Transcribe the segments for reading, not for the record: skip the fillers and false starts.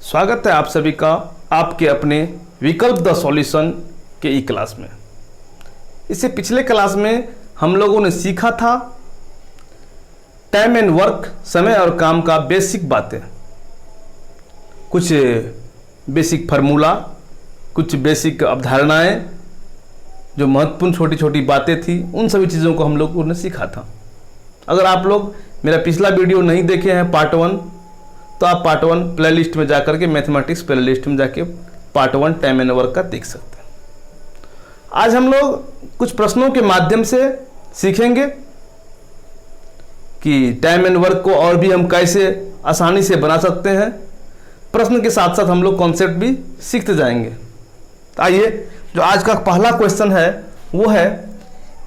स्वागत है आप सभी का आपके अपने विकल्प द सॉल्यूशन के ई क्लास में। इससे पिछले क्लास में हम लोगों ने सीखा था टाइम एंड वर्क, समय और काम का बेसिक बातें, कुछ बेसिक फार्मूला, कुछ बेसिक अवधारणाएं, जो महत्वपूर्ण छोटी छोटी बातें थी, उन सभी चीज़ों को हम लोगों ने सीखा था। अगर आप लोग मेरा पिछला वीडियो नहीं देखे हैं पार्ट 1, तो आप पार्ट 1 प्लेलिस्ट में जाकर के मैथमेटिक्स प्लेलिस्ट में जाके पार्ट 1 टाइम एंड वर्क का देख सकते हैं। आज हम लोग कुछ प्रश्नों के माध्यम से सीखेंगे कि टाइम एंड वर्क को और भी हम कैसे आसानी से बना सकते हैं। प्रश्न के साथ साथ हम लोग कॉन्सेप्ट भी सीखते जाएंगे। तो आइए, जो आज का पहला क्वेश्चन है वो है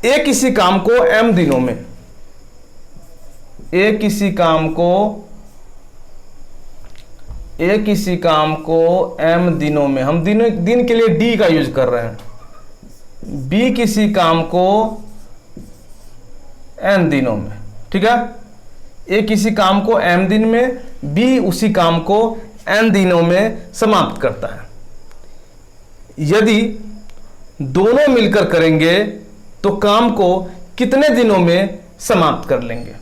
ए किसी काम को m दिनों में, ए किसी काम को m दिनों में, हम दिन के लिए d का यूज कर रहे हैं। b किसी काम को n दिनों में, ठीक है। a किसी काम को m दिन में, b उसी काम को n दिनों में समाप्त करता है। यदि दोनों मिलकर करेंगे तो काम को कितने दिनों में समाप्त कर लेंगे।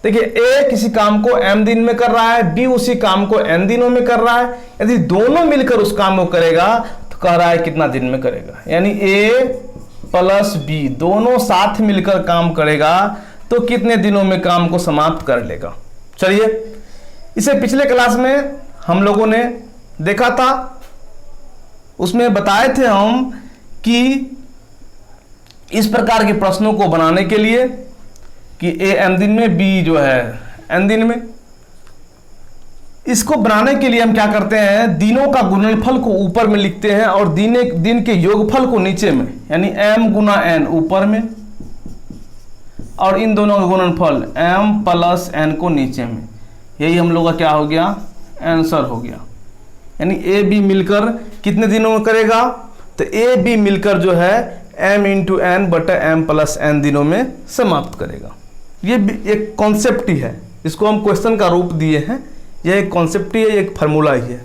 देखिए, ए किसी काम को m दिन में कर रहा है, बी उसी काम को n दिनों में कर रहा है। यदि दोनों मिलकर उस काम को करेगा तो कह रहा है कितना दिन में करेगा, यानी a प्लस बी दोनों साथ मिलकर काम करेगा तो कितने दिनों में काम को समाप्त कर लेगा। चलिए, इसे पिछले क्लास में हम लोगों ने देखा था, उसमें बताए थे हम कि इस प्रकार के प्रश्नों को बनाने के लिए कि ए m दिन में, बी जो है n दिन में, इसको बनाने के लिए हम क्या करते हैं, दिनों का गुणनफल को ऊपर में लिखते हैं और दिन के योगफल को नीचे में, यानी m गुना n ऊपर में और इन दोनों का गुणनफल m प्लस n को नीचे में। यही हम लोग का क्या हो गया, आंसर हो गया। यानी ए बी मिलकर कितने दिनों में करेगा, तो ए बी मिलकर जो है m इंटू एन बटा m प्लस n दिनों में समाप्त करेगा। ये एक कॉन्सेप्ट ही है, इसको हम क्वेश्चन का रूप दिए हैं। यह एक कॉन्सेप्ट ही है, एक फार्मूला ही है।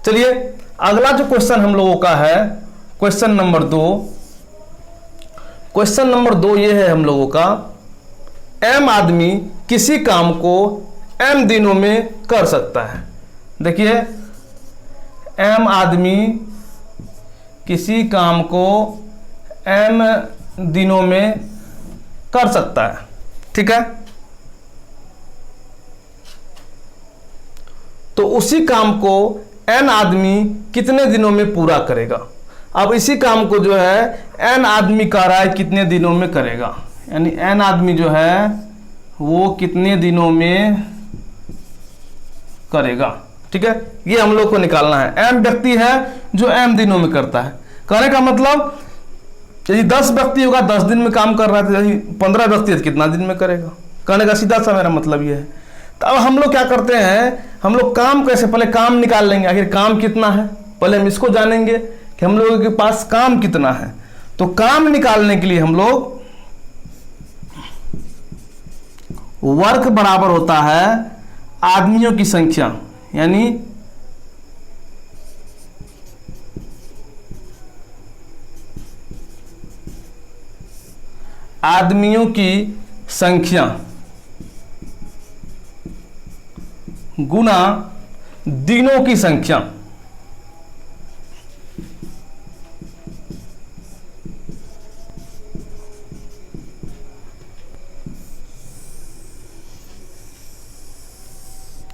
चलिए, अगला जो क्वेश्चन हम लोगों का है, क्वेश्चन नंबर 2। क्वेश्चन नंबर 2 ये है हम लोगों का, m आदमी किसी काम को m दिनों में कर सकता है। देखिए, m आदमी किसी काम को m दिनों में कर सकता है, ठीक है। तो उसी काम को n आदमी कितने दिनों में पूरा करेगा। अब इसी काम को जो है n आदमी कह रहा है कितने दिनों में करेगा, यानी n आदमी जो है वो कितने दिनों में करेगा, ठीक है। ये हम लोग को निकालना है। m व्यक्ति है जो m दिनों में करता है। कहने का मतलब यदि 10 व्यक्ति होगा 10 दिन में काम कर रहा है, तो यदि 15 व्यक्ति है तो कितना दिन में करेगा। कहने का सीधा सा मेरा मतलब ये है। तो अब हम लोग क्या करते हैं, हम लोग काम कैसे, पहले काम निकाल लेंगे, आखिर काम कितना है, पहले हम इसको जानेंगे कि हम लोगों के पास काम कितना है। तो काम निकालने के लिए हम लोग वर्क बराबर होता है आदमियों की संख्या, यानी आदमियों की संख्या गुना दिनों की संख्या।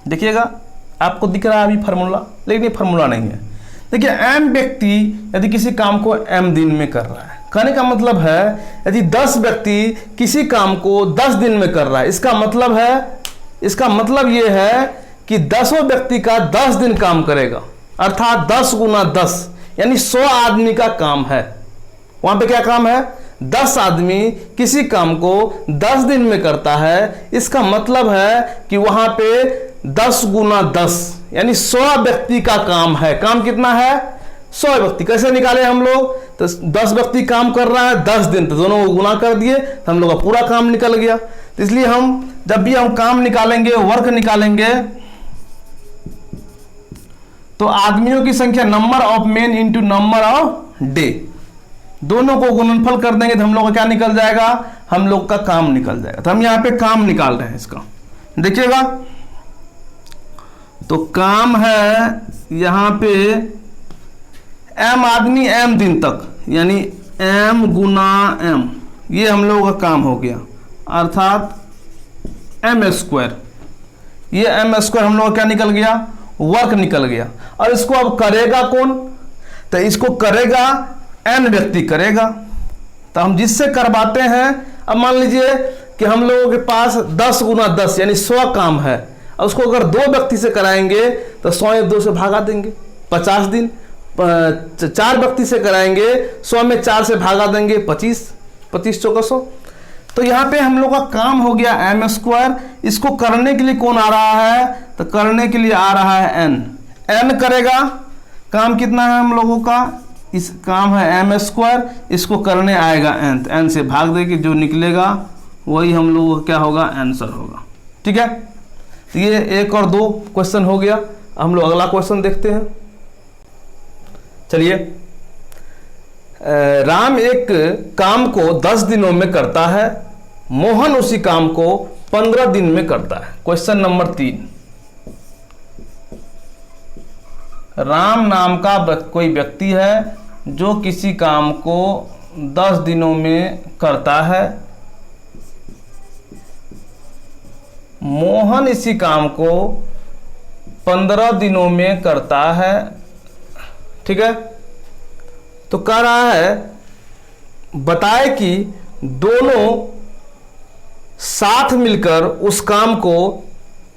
देखिएगा, आपको दिख रहा है अभी फार्मूला, लेकिन ये फार्मूला नहीं है। देखिए, m व्यक्ति यदि किसी काम को m दिन में कर रहा है, कहने का मतलब है यदि 10 व्यक्ति किसी काम को 10 दिन में कर रहा है, इसका मतलब ये है कि 10 व्यक्ति का 10 दिन काम करेगा, अर्थात 10 गुना 10 यानी 100 आदमी का काम है। वहां पे क्या काम है, 10 आदमी किसी काम को 10 दिन में करता है। इसका मतलब है कि वहां पे 10 गुना 10 यानी 100 व्यक्ति का काम है। काम कितना है, 100 व्यक्ति। कैसे निकाले हम लोग, तो 10 व्यक्ति काम कर रहा है 10 दिन, तो दोनों को गुना कर दिए तो हम लोग का पूरा काम निकल गया। तो इसलिए हम जब भी हम काम निकालेंगे, वर्क निकालेंगे, तो आदमियों की संख्या number of main into number of day, दोनों को गुणनफल कर देंगे तो हम लोग का क्या निकल जाएगा, हम लोग का काम निकल जाएगा। तो हम यहाँ पे काम निकाल रहे हैं इसका, देखिएगा। तो काम है यहाँ पे m आदमी m दिन तक, यानी m गुना m, ये हम लोगों का काम हो गया, अर्थात m स्क्वायर। ये m स्क्वायर हम लोग का क्या निकल गया, वर्क निकल गया। और इसको अब करेगा कौन, तो इसको करेगा n व्यक्ति करेगा। तो हम जिससे करवाते हैं, अब मान लीजिए कि हम लोगों के पास 10 गुना 10 यानी 100 काम है, और उसको अगर 2 व्यक्ति से कराएंगे तो 100 या 2 से भागा देंगे 50 दिन। 4 व्यक्ति से कराएंगे 100 में 4 से भागा देंगे 25 चौका 100। तो यहाँ पे हम लोग का काम हो गया m स्क्वायर। इसको करने के लिए कौन आ रहा है, तो करने के लिए आ रहा है n करेगा। काम कितना है हम लोगों का, इस काम है m स्क्वायर, इसको करने आएगा n, तो n से भाग देके जो निकलेगा वही हम लोगों का क्या होगा, आंसर होगा। ठीक है, तो ये 1 और 2 क्वेश्चन हो गया। हम लोग अगला क्वेश्चन देखते हैं। चलिए, राम एक काम को 10 दिनों में करता है, मोहन उसी काम को 15 दिन में करता है। क्वेश्चन नंबर 3, राम नाम का कोई व्यक्ति है जो किसी काम को 10 दिनों में करता है, मोहन इसी काम को 15 दिनों में करता है। ठीक है, तो कह रहा है बताए कि दोनों साथ मिलकर उस काम को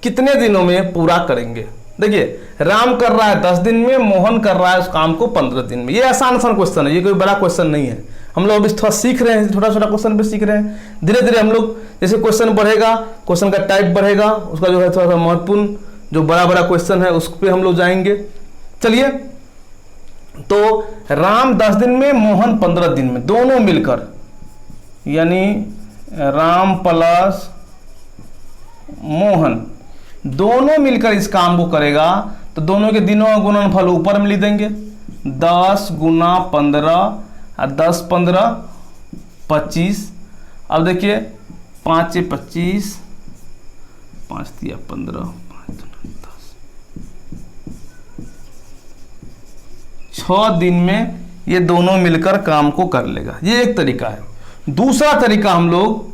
कितने दिनों में पूरा करेंगे। देखिए, राम कर रहा है 10 दिन में, मोहन कर रहा है उस काम को 15 दिन में। ये आसान क्वेश्चन है, ये कोई बड़ा क्वेश्चन नहीं है। हम लोग अभी थोड़ा सीख रहे हैं, छोटा छोटा क्वेश्चन भी सीख रहे हैं। धीरे धीरे हम लोग जैसे क्वेश्चन बढ़ेगा, क्वेश्चन का टाइप बढ़ेगा, उसका जो है थोड़ा सा महत्वपूर्ण जो बड़ा बड़ा क्वेश्चन है उस पर हम लोग जाएंगे। चलिए, तो राम 10 दिन में, मोहन 15 दिन में, दोनों मिलकर, यानी राम प्लस मोहन दोनों मिलकर इस काम को करेगा। तो दोनों के दिनों का गुणनफल ऊपर में लिख देंगे, 10 गुना 15, 10 15 25। अब देखिए 5 से 25, 5 दिया 15, 5 10, 6 दिन में ये दोनों मिलकर काम को कर लेगा। ये एक तरीका है। दूसरा तरीका हम लोग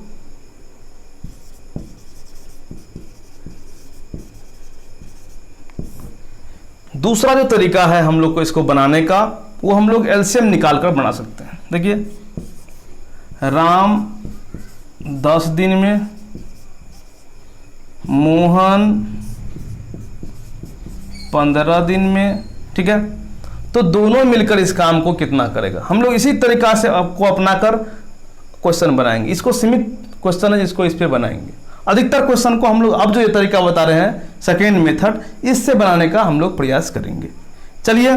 दूसरा जो तरीका है हम लोग को इसको बनाने का, वो हम लोग एलसीएम निकाल कर बना सकते हैं। देखिए, राम 10 दिन में, मोहन 15 दिन में। ठीक है, तो दोनों मिलकर इस काम को कितना करेगा। हम लोग इसी तरीका से आपको अपनाकर क्वेश्चन बनाएंगे। इसको सीमित क्वेश्चन है जिसको इस पे बनाएंगे। अधिकतर क्वेश्चन को हम लोग अब जो ये तरीका बता रहे हैं, सेकेंड मेथड, इससे बनाने का हम लोग प्रयास करेंगे। चलिए,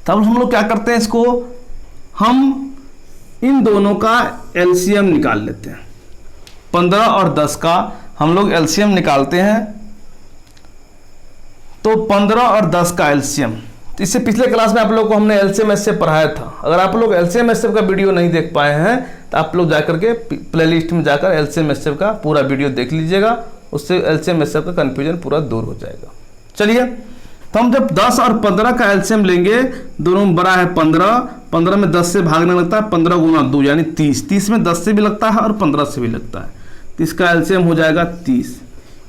तब हम लोग क्या करते हैं, इसको हम इन दोनों का एलसीएम निकाल लेते हैं। 15 और 10 का हम लोग एलसीएम निकालते हैं। तो 15 और 10 का एलसीएम, तो इससे पिछले क्लास में आप लोग को हमने एलसीएम एसएफ पढ़ाया था। अगर आप लोग एलसीएम एसएफ का वीडियो नहीं देख पाए हैं तो आप लोग जाकर के प्लेलिस्ट में जाकर एलसीएम एसएफ का पूरा वीडियो देख लीजिएगा, उससे एलसीएम एसएफ का कन्फ्यूजन पूरा दूर हो जाएगा। चलिए, तो हम जब 10 और 15 का एलसीएम लेंगे, दोनों में बड़ा है 15, 15 में 10 से भागने लगता है, 15 गुना 2 यानी 30, 30 में 10 से भी लगता है और 15 से भी लगता है, तो इसका एलसीएम हो जाएगा 30।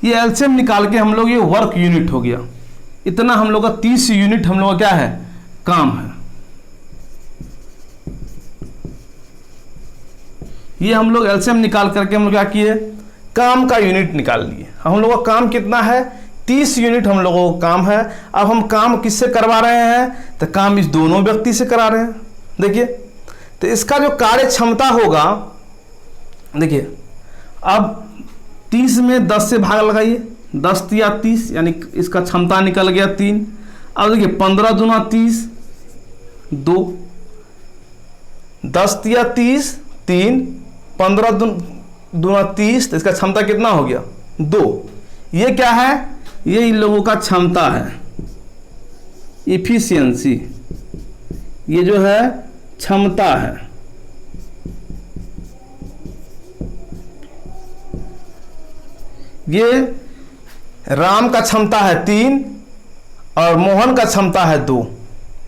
ये एलसीएम निकाल के हम लोग, ये वर्क यूनिट हो गया, इतना हम लोग का 30 यूनिट हम लोग का क्या है, काम है। ये हम लोग एलसीएम निकाल करके हम लोग क्या किए, काम का यूनिट निकाल लिए। हम लोगों का काम कितना है, 30 यूनिट हम लोगों का काम है। अब हम काम किससे करवा रहे हैं, तो काम इस दोनों व्यक्ति से करा रहे हैं। देखिए, तो इसका जो कार्य क्षमता होगा, देखिए अब 30 में 10 से भाग लगाइए, 10 या 30 यानी इसका क्षमता निकल गया 3। अब देखिए 15 दूना 30 2, 10 या 30 3, 15 दूना 30, तो इसका क्षमता कितना हो गया 2। ये क्या है, ये इन लोगों का क्षमता है। इफिशियंसी, ये जो है क्षमता है। ये राम का क्षमता है 3 और मोहन का क्षमता है 2,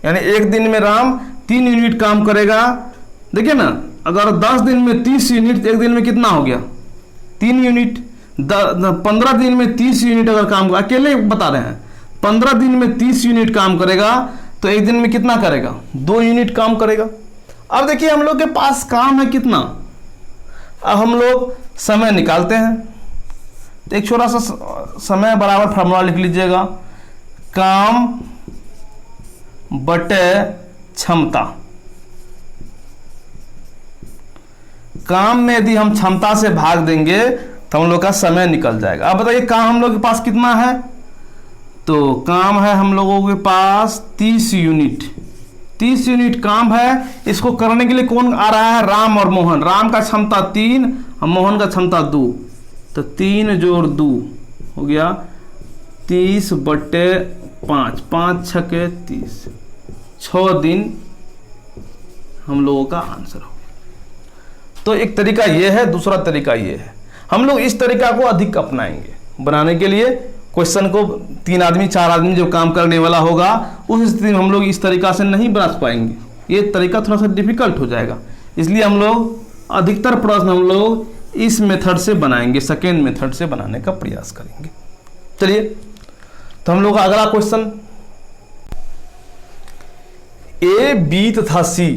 यानी एक दिन में राम 3 यूनिट काम करेगा। देखिए ना, अगर 10 दिन में 30 यूनिट, एक दिन में कितना हो गया? 3 यूनिट। 15 दिन में 30 यूनिट अगर काम, अकेले बता रहे हैं, 15 दिन में 30 यूनिट काम करेगा तो एक दिन में कितना करेगा? 2 यूनिट काम करेगा। अब देखिए हम लोग के पास काम है कितना, अब हम लोग समय निकालते हैं। तो एक छोटा सा समय बराबर फार्मूला लिख लीजिएगा, काम बटे क्षमता। काम में यदि हम क्षमता से भाग देंगे तो हम लोग का समय निकल जाएगा। अब बताइए काम हम लोग के पास कितना है? तो काम है हम लोगों के पास 30 यूनिट। 30 यूनिट काम है। इसको करने के लिए कौन आ रहा है? राम और मोहन। राम का क्षमता 3 और मोहन का क्षमता 2, तो 3 जोड़ 2 हो गया 30 बटे 5, 5 छके 30, 6 दिन हम लोगों का आंसर हो गया। तो एक तरीका ये है, दूसरा तरीका ये है। हम लोग इस तरीका को अधिक अपनाएंगे बनाने के लिए। क्वेश्चन को 3 आदमी 4 आदमी जो काम करने वाला होगा उस स्थिति में हम लोग इस तरीका से नहीं बना पाएंगे, ये तरीका थोड़ा सा डिफिकल्ट हो जाएगा। इसलिए हम लोग अधिकतर प्रश्न हम लोग इस मेथड से बनाएंगे, सेकेंड मेथड से बनाने का प्रयास करेंगे। चलिए तो हम लोग का अगला क्वेश्चन, ए, बी तथा सी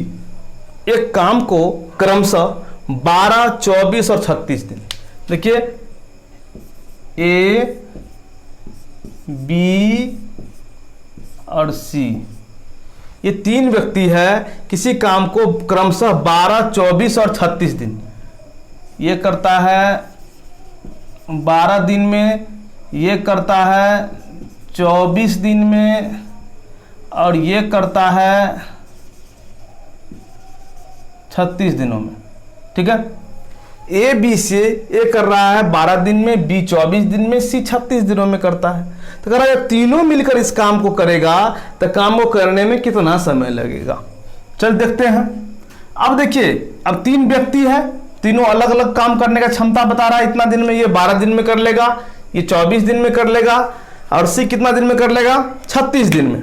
एक काम को क्रमशः 12, 24 और 36 दिन। देखिए ए, बी और सी ये 3 व्यक्ति है, किसी काम को क्रमशः 12, 24 और 36 दिन, ये करता है 12 दिन में, ये करता है 24 दिन में और ये करता है 36 दिनों में। ठीक है, ए बी से ए कर रहा है 12 दिन में, बी 24 दिन में, सी 36 दिनों में करता है। तो कह रहा है तीनों मिलकर इस काम को करेगा तो काम को करने में कितना समय लगेगा। चल देखते हैं। अब देखिए, अब 3 व्यक्ति है, तीनों अलग अलग काम करने का क्षमता बता रहा है इतना दिन में। ये 12 दिन में कर लेगा, ये 24 दिन में कर लेगा और सी कितना दिन में कर लेगा? 36 दिन में।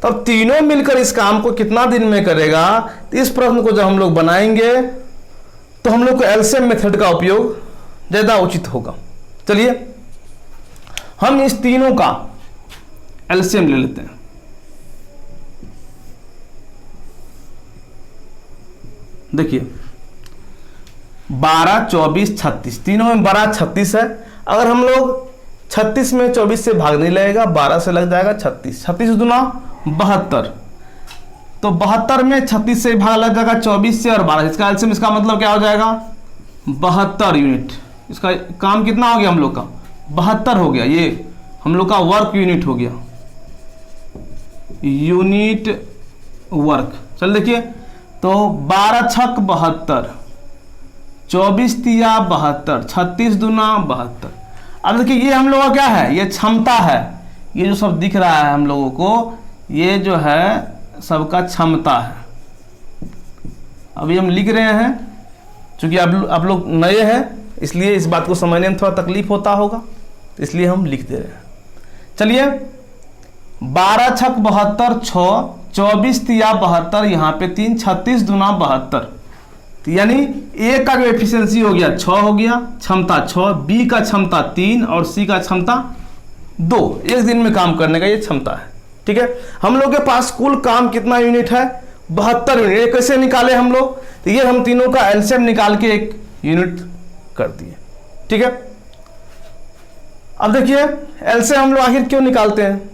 तब तीनों मिलकर इस काम को कितना दिन में करेगा? तो इस प्रश्न को जब हम लोग बनाएंगे तो हम लोग को एलसीएम मेथड का उपयोग ज़्यादा उचित होगा। चलिए हम इस तीनों का एलसीएम ले लेते हैं। देखिए 12, 24, 36, तीनों में 12, 36 है। अगर हम लोग 36 में 24 से भाग नहीं लगेगा, 12 से लग जाएगा 36, 36 दूना 72, तो 72 में 36 से भाग लग जाएगा 24 से और 12, इसका एलसीएम, इसका मतलब क्या हो जाएगा? 72 यूनिट। इसका काम कितना हो गया हम लोग का? 72 हो गया। ये हम लोग का वर्क यूनिट हो गया, यूनिट वर्क। चल देखिए, तो 12 छक 72, 24 तिया 72, 36 दूना 72। अब देखिए ये हम लोग का क्या है? ये क्षमता है। ये जो सब दिख रहा है हम लोगों को, ये जो है सबका क्षमता है। अभी हम लिख रहे हैं, चूंकि आप लोग नए हैं इसलिए इस बात को समझने में थोड़ा तकलीफ होता होगा, इसलिए हम लिख दे रहे हैं। चलिए 12 छक 72, 6, 24 तिया 72, यहाँ पे 3, 36 दूना 72, तो यानी ए का जो एफिशिएंसी हो गया 6 हो गया, क्षमता 6, बी का क्षमता 3 और सी का क्षमता 2। एक दिन में काम करने का ये क्षमता है। ठीक है, हम लोग के पास कुल काम कितना यूनिट है? 72 यूनिट। ये कैसे निकाले हम लोग? तो ये हम तीनों का एलसीएम निकाल के एक यूनिट कर दिए। ठीक है, अब देखिए एलसीएम हम लोग आखिर क्यों निकालते हैं?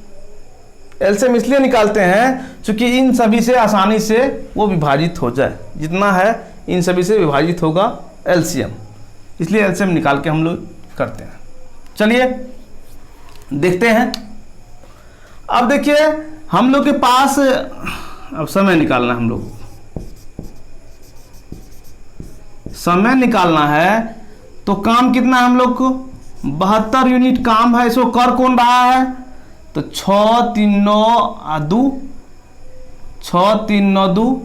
एलसीएम इसलिए निकालते हैं क्योंकि इन सभी से आसानी से वो विभाजित हो जाए, जितना है इन सभी से विभाजित होगा एलसीएम, इसलिए एलसीएम निकाल के हम लोग करते हैं। चलिए देखते हैं। अब देखिए हम लोग के पास अब समय निकालना है, हम लोग समय निकालना है। तो काम कितना है हम लोग को? 72 यूनिट काम है। इसको कर कौन रहा है? तो 6 3 9 2, 6 3 9 2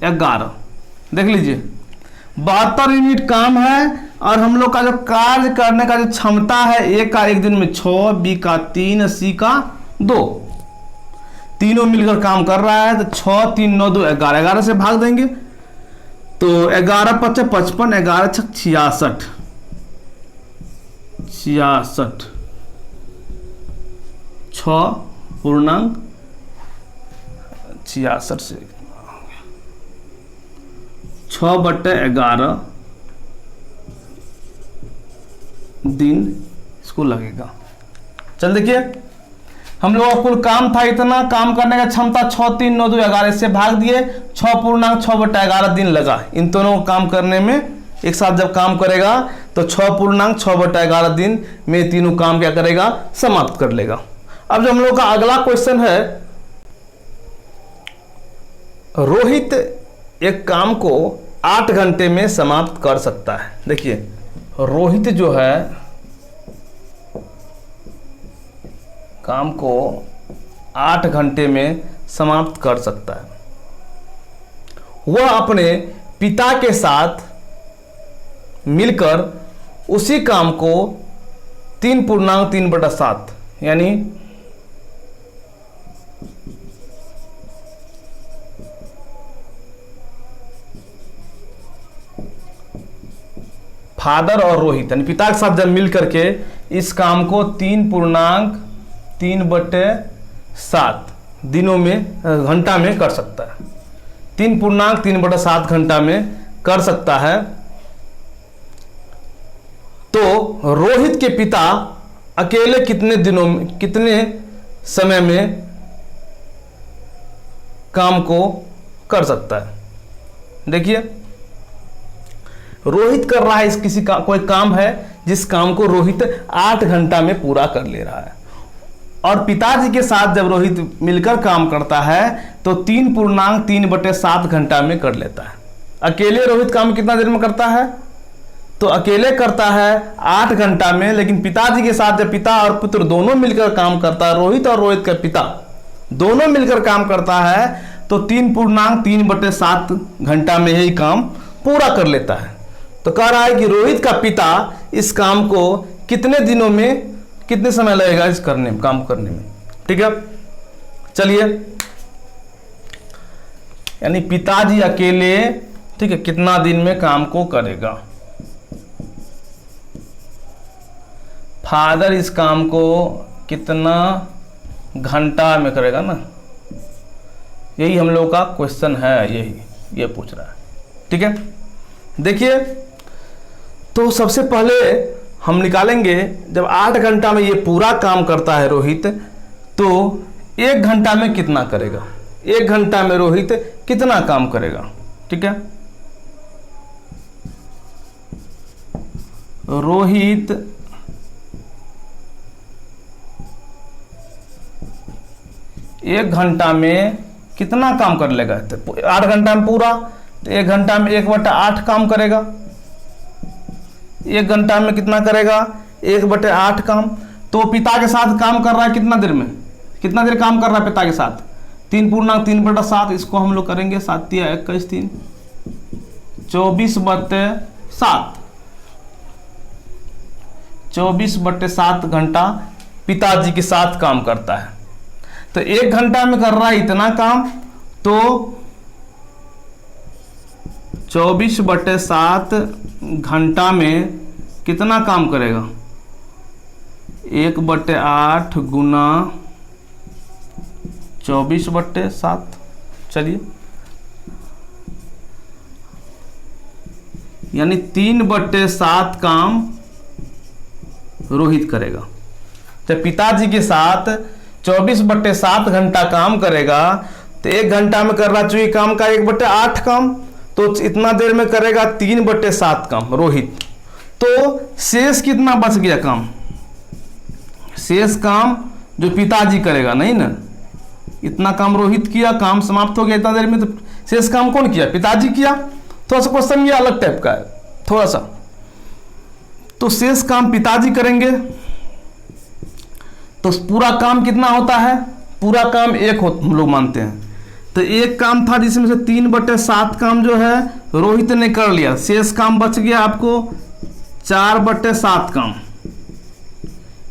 11। देख लीजिए 72 यूनिट काम है और हम लोग का जो कार्य करने का जो क्षमता है, ए का एक दिन में 6, बी का 3, सी का 2, तीनों मिलकर काम कर रहा है। तो 6 3 9 2 11, 11 से भाग देंगे तो 11 5 55, 11 6 66, 66, 6.66 से 6/11 दिन इसको लगेगा। चल देखिए हम लोगों का कुल काम था इतना, काम करने का क्षमता 6 3 9 2 11, इससे भाग दिए 6.6/11 दिन लगा इन दोनों को काम करने में। एक साथ जब काम करेगा तो 6.6/11 दिन में तीनों काम क्या करेगा, समाप्त कर लेगा। अब जो हम लोग का अगला क्वेश्चन है, रोहित एक काम को 8 घंटे में समाप्त कर सकता है। देखिए रोहित जो है काम को 8 घंटे में समाप्त कर सकता है। वह अपने पिता के साथ मिलकर उसी काम को 3.3/7 यानी फादर और रोहित यानी पिता के साथ जब मिल करके इस काम को 3.3/7 दिनों में घंटा में कर सकता है। 3.3/7 घंटा में कर सकता है। तो रोहित के पिता अकेले कितने दिनों में, कितने समय में काम को कर सकता है। देखिए रोहित कर रहा है इस किसी का कोई काम है जिस काम को रोहित 8 घंटा में पूरा कर ले रहा है, और पिताजी के साथ जब रोहित मिलकर काम करता है तो 3.3/7 घंटा में कर लेता है। अकेले रोहित काम कितना देर में करता है, तो अकेले करता है 8 घंटा में, लेकिन पिताजी के साथ जब पिता और पुत्र दोनों मिलकर काम करता है, रोहित और रोहित का पिता दोनों मिलकर काम करता है तो 3.3/7 घंटा में ही काम पूरा कर लेता है। तो कह रहा है कि रोहित का पिता इस काम को कितने दिनों में, कितने समय लगेगा इस करने में, काम करने में। ठीक है चलिए, यानी पिताजी अकेले, ठीक है, कितना दिन में काम को करेगा। फादर इस काम को कितना घंटा में करेगा ना, यही हम लोग का क्वेश्चन है, यही ये पूछ रहा है। ठीक है देखिए, तो सबसे पहले हम निकालेंगे जब 8 घंटा में ये पूरा काम करता है रोहित, तो 1 घंटा में कितना करेगा। 1 घंटा में रोहित कितना काम करेगा। ठीक है, रोहित 1 घंटा में कितना काम कर लेगा। 8 घंटा में पूरा, तो 1 घंटा में 1/8 काम करेगा। 1 घंटा में कितना करेगा, 1/8 काम। तो पिता के साथ काम कर रहा है कितना देर में, कितना देर काम कर रहा है पिता के साथ, 3.3/7। इसको हम लोग करेंगे 7 या 21 3 24/7, 24/7 घंटा पिताजी के साथ काम करता है। तो 1 घंटा में कर रहा है इतना काम, तो 24/7 घंटा में कितना काम करेगा, 1/8 गुना 24/7। चलिए, यानी 3/7 काम रोहित करेगा। जब पिताजी के साथ 24/7 घंटा काम करेगा, तो 1 घंटा में कर रहा चाहिए काम का 1/8 काम, तो इतना देर में करेगा 3/7 काम रोहित। तो शेष कितना बच गया काम, शेष काम जो पिताजी करेगा, नहीं ना, इतना काम रोहित किया, काम समाप्त हो गया इतना देर में, तो शेष काम कौन किया, पिताजी किया। थोड़ा सा क्वेश्चन ये अलग टाइप का है थोड़ा सा। तो शेष काम पिताजी करेंगे, तो पूरा काम कितना होता है, पूरा काम एक हम लोग मानते हैं। तो एक काम था जिसमें से 3/7 काम जो है रोहित ने कर लिया, शेष काम बच गया आपको 4/7 काम।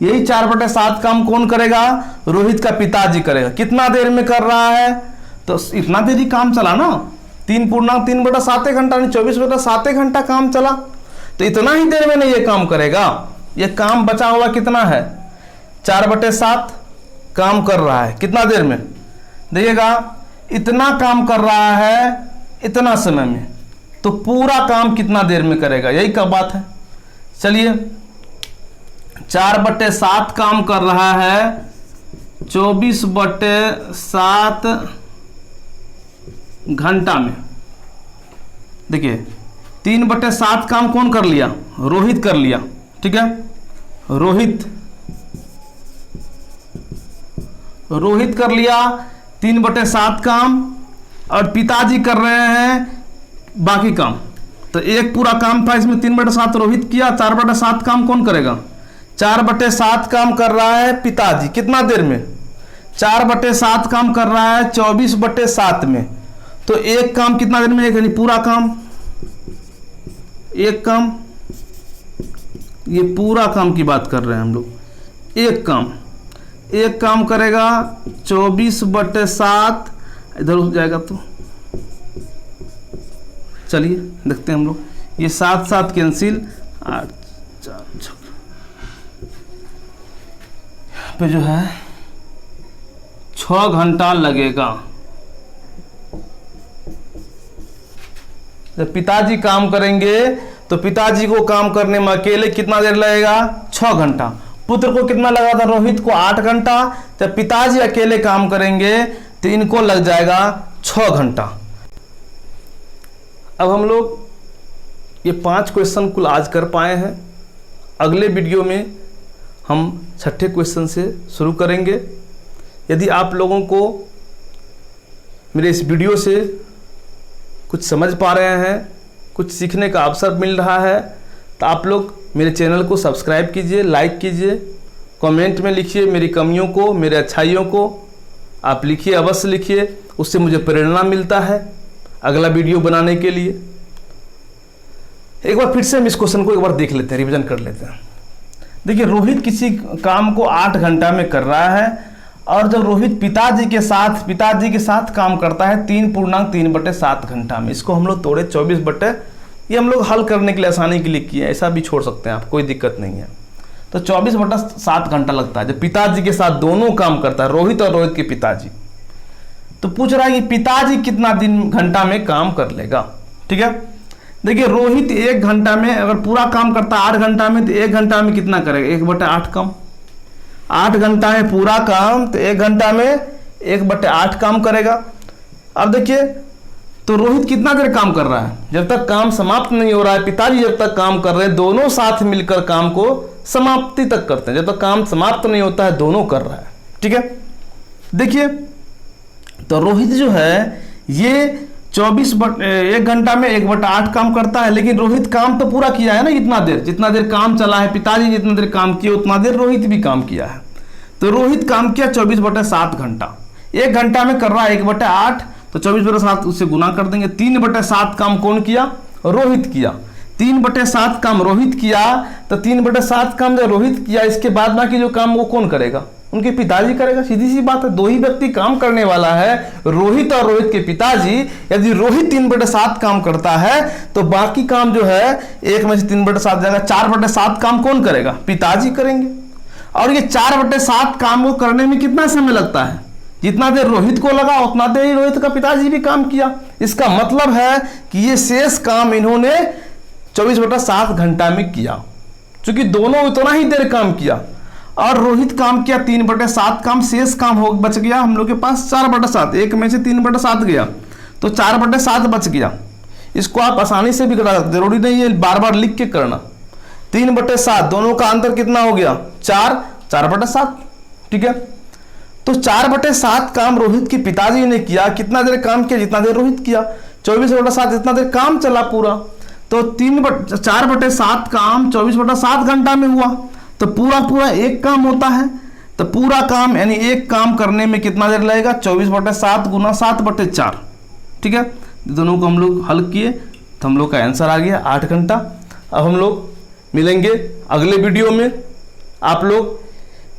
यही 4/7 काम कौन करेगा, रोहित का पिताजी करेगा। कितना देर में कर रहा है, तो इतना देर ही काम चला ना, 3/7 घंटा नहीं 24/7 घंटा काम चला, तो इतना ही देर में नहीं ये काम करेगा। ये काम बचा हुआ कितना है, 4/7 काम कर रहा है कितना देर में, देखिएगा इतना काम कर रहा है इतना समय में, तो पूरा काम कितना देर में करेगा, यही का बात है। चलिए 4/7 काम कर रहा है 24/7 घंटा में। देखिए 3/7 काम कौन कर लिया, रोहित कर लिया, ठीक है, रोहित कर लिया 3/7 काम, और पिताजी कर रहे हैं बाकी काम। तो एक पूरा काम था इसमें 3/7 रोहित किया, 4/7 काम कौन करेगा, 4/7 काम कर रहा है पिताजी कितना देर में, 4/7 काम कर रहा है 24/7 में। तो एक काम कितना देर में, एक यानी पूरा काम, एक काम, ये पूरा काम की बात कर रहे हैं हम लोग। एक काम करेगा 24/7, इधर हो जाएगा तो चलिए देखते हैं हम लोग, ये 7 कैंसिल, 8 4 6 पे जो है 6 घंटा लगेगा। जब पिताजी काम करेंगे तो पिताजी को काम करने में अकेले कितना देर लगेगा, 6 घंटा। पुत्र को कितना लगा था, रोहित को 8 घंटा। जब पिताजी अकेले काम करेंगे तो इनको लग जाएगा 6 घंटा। अब हम लोग ये 5 क्वेश्चन कुल आज कर पाए हैं। अगले वीडियो में हम 6ठे क्वेश्चन से शुरू करेंगे। यदि आप लोगों को मेरे इस वीडियो से कुछ समझ पा रहे हैं, कुछ सीखने का अवसर मिल रहा है, तो आप लोग मेरे चैनल को सब्सक्राइब कीजिए, लाइक कीजिए, कमेंट में लिखिए मेरी कमियों को, मेरे अच्छाइयों को आप लिखिए, अवश्य लिखिए, उससे मुझे प्रेरणा मिलता है अगला वीडियो बनाने के लिए। एक बार फिर से हम इस क्वेश्चन को एक बार देख लेते हैं, रिवीजन कर लेते हैं। देखिए रोहित किसी काम को 8 घंटा में कर रहा है, और जब रोहित पिताजी के साथ काम करता है 3/3/7 घंटा में। इसको हम लोग तोड़े 24 ये हम लोग हल करने के लिए आसानी के लिए किए, ऐसा भी छोड़ सकते हैं आप, कोई दिक्कत नहीं है। तो 24/7 घंटा लगता है जब पिताजी के साथ दोनों काम करता है, रोहित और रोहित के पिताजी। तो पूछ रहा है कि पिताजी कितना घंटा में काम कर लेगा, ठीक है। देखिए रोहित 1 घंटा में अगर पूरा काम करता है 8 घंटा में, तो 1 घंटा में कितना करेगा, 1/8 काम। 8 घंटा में पूरा काम, तो 1 घंटा में 1/8 काम करेगा। अब देखिए तो रोहित कितना देर काम कर रहा है, जब तक काम समाप्त नहीं हो रहा है, पिताजी जब तक काम कर रहे हैं, दोनों साथ मिलकर काम को समाप्ति तक करते हैं। जब तक काम समाप्त नहीं होता है दोनों कर रहा है, ठीक है। देखिए तो रोहित जो है ये 1 घंटा में 1/8 काम करता है, लेकिन रोहित काम तो पूरा किया है ना, जितना देर काम चला है, पिताजी जितना देर काम किया उतना देर रोहित भी काम किया है। तो रोहित काम किया 24/7 घंटा। 1 घंटा में कर रहा है 1/8, तो 24/7 उससे गुना कर देंगे। 3/7 काम कौन किया, रोहित किया। 3/7 काम रोहित किया, तो 3/7 काम जब रोहित किया, इसके बाद बाकी जो काम वो कौन करेगा, उनके पिताजी करेगा। सीधी सी बात है, 2 ही व्यक्ति काम करने वाला है, रोहित और रोहित के पिताजी। यदि रोहित 3/7 काम करता है तो बाकी काम जो है 1 में से 3/7 जाएगा, 4/7 काम कौन करेगा, पिताजी करेंगे। और ये 4/7 काम को करने में कितना समय लगता है, जितना देर रोहित को लगा उतना देर ही रोहित का पिताजी भी काम किया। इसका मतलब है कि ये शेष काम इन्होंने 24/7 घंटा में किया, क्योंकि दोनों उतना ही देर काम किया। और रोहित काम किया 3/7 काम, शेष काम हो बच गया हम लोग के पास 4/7। 1 में से 3/7 गया तो 4/7 बच गया। इसको आप आसानी से भी करा सकते, जरूरी नहीं है बार बार लिख के करना। 3/7 दोनों का अंतर कितना हो गया, 4/7, ठीक है। तो 4/7 काम रोहित के पिताजी ने किया। कितना देर काम किया, जितना देर रोहित किया। 24/7 जितना देर काम चला पूरा, तो 4/7 काम 24/7 घंटा में हुआ। तो पूरा एक काम होता है, तो पूरा काम यानी एक काम करने में कितना देर लगेगा, 24/7 गुना 7/4। ठीक है, दोनों को हम लोग हल किए तो हम लोग का आंसर आ गया 8 घंटा। अब हम लोग मिलेंगे अगले वीडियो में। आप लोग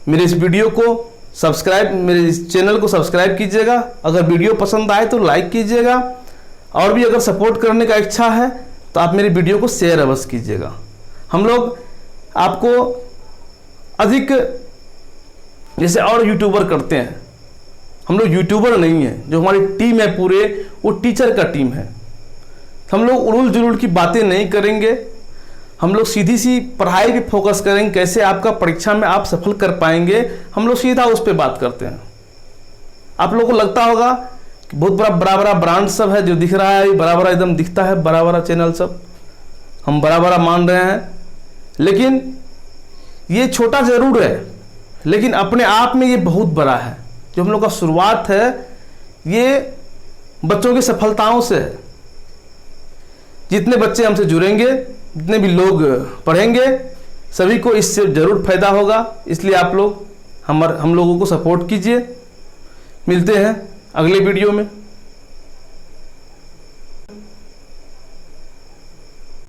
मेरे इस वीडियो को सब्सक्राइब, मेरे इस चैनल को सब्सक्राइब कीजिएगा। अगर वीडियो पसंद आए तो लाइक कीजिएगा, और भी अगर सपोर्ट करने का इच्छा है तो आप मेरे वीडियो को शेयर अवश्य कीजिएगा। हम लोग आपको अधिक जैसे और यूट्यूबर करते हैं, हम लोग यूट्यूबर नहीं है। जो हमारी टीम है पूरे, वो टीचर का टीम है। हम लोग उड़ूल जुलूल की बातें नहीं करेंगे, हम लोग सीधी सी पढ़ाई पे फोकस करेंगे, कैसे आपका परीक्षा में आप सफल कर पाएंगे, हम लोग सीधा उस पर बात करते हैं। आप लोगों को लगता होगा कि बहुत बड़ा बड़ा ब्रांड सब है जो दिख रहा है, बड़ा बड़ा एकदम दिखता है, बड़ा बड़ा चैनल सब हम बड़ा मान रहे हैं, लेकिन ये छोटा जरूर है, लेकिन अपने आप में ये बहुत बड़ा है। जो हम लोग का शुरुआत है ये बच्चों की सफलताओं से है। जितने बच्चे हमसे जुड़ेंगे, जितने भी लोग पढ़ेंगे, सभी को इससे ज़रूर फायदा होगा। इसलिए आप लोग हम लोगों को सपोर्ट कीजिए। मिलते हैं अगले वीडियो में।